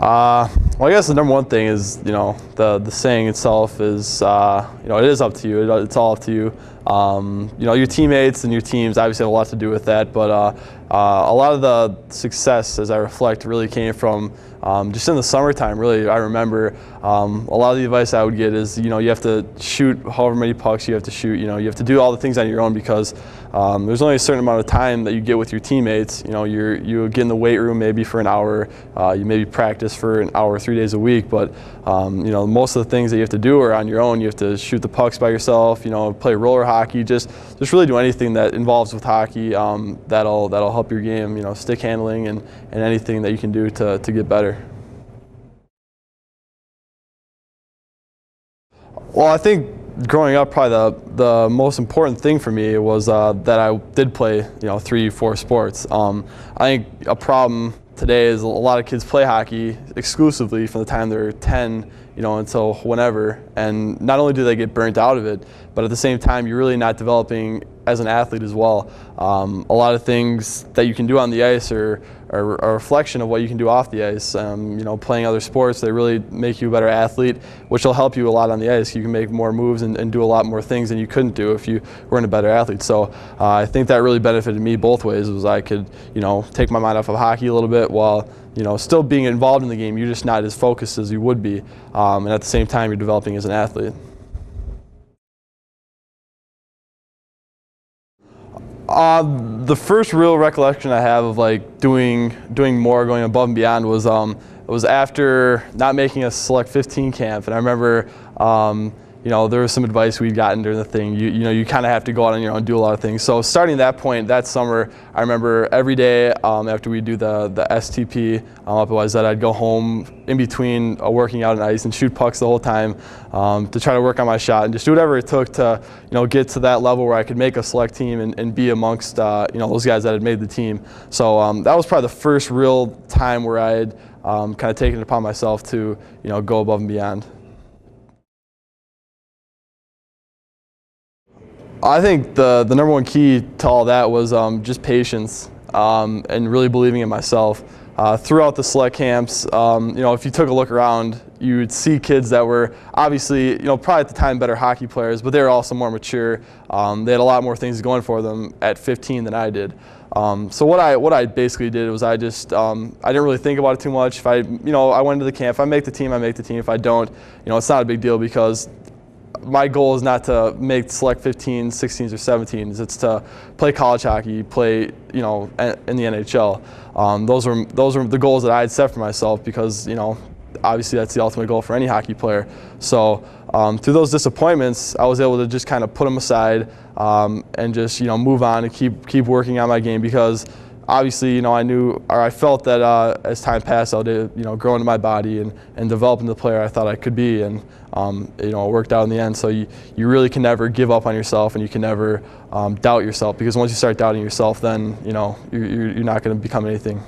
Well, I guess the number one thing is, the saying itself is, it is up to you. It's all up to you. Your teammates and your teams obviously have a lot to do with that, but a lot of the success, as I reflect, really came from just in the summertime. Really, I remember a lot of the advice I would get is, you have to shoot however many pucks you have to shoot. You have to do all the things on your own because there's only a certain amount of time that you get with your teammates. You get in the weight room maybe for an hour. You maybe practice for an hour 3 days a week, but most of the things that you have to do are on your own. You have to shoot the pucks by yourself. Play roller hockey. Just really do anything that involves with hockey that'll help your game. Stick handling and anything that you can do to get better. Well, I think growing up, probably the most important thing for me was that I did play 3-4 sports. I think a problem today is a lot of kids play hockey exclusively from the time they're 10 until whenever, and not only do they get burnt out of it, but at the same time you're really not developing as an athlete as well. A lot of things that you can do on the ice are a reflection of what you can do off the ice. Playing other sports, they really make you a better athlete, which will help you a lot on the ice. You can make more moves and do a lot more things than you couldn't do if you weren't a better athlete. So I think that really benefited me both ways. Was I could take my mind off of hockey a little bit while still being involved in the game. You're just not as focused as you would be, and at the same time you're developing as an athlete. The first real recollection I have of doing more, going above and beyond was after not making a Select 15 camp, and I remember there was some advice we'd gotten during the thing. You kind of have to go out on your own and do a lot of things. So starting that point, that summer, I remember every day after we do the STP up at YZ, I'd go home in between working out on ice and shoot pucks the whole time to try to work on my shot and just do whatever it took to get to that level where I could make a select team and be amongst those guys that had made the team. So that was probably the first real time where I had kind of taken it upon myself to go above and beyond. I think the number one key to all that was just patience and really believing in myself. Throughout the select camps, if you took a look around, you would see kids that were obviously, probably at the time better hockey players, but they were also more mature. They had a lot more things going for them at 15 than I did. So what I basically did was I didn't really think about it too much. If I went into the camp, if I make the team, I make the team. If I don't, it's not a big deal because my goal is not to make select 15s, 16s, or 17s. It's to play college hockey, play in the NHL. Those were the goals that I had set for myself because obviously that's the ultimate goal for any hockey player. So through those disappointments, I was able to just kind of put them aside and just move on and keep working on my game because obviously I felt that as time passed, I would grow into my body and develop into the player I thought I could be, and it worked out in the end. So you really can never give up on yourself, and you can never doubt yourself, because once you start doubting yourself, then you're not going to become anything.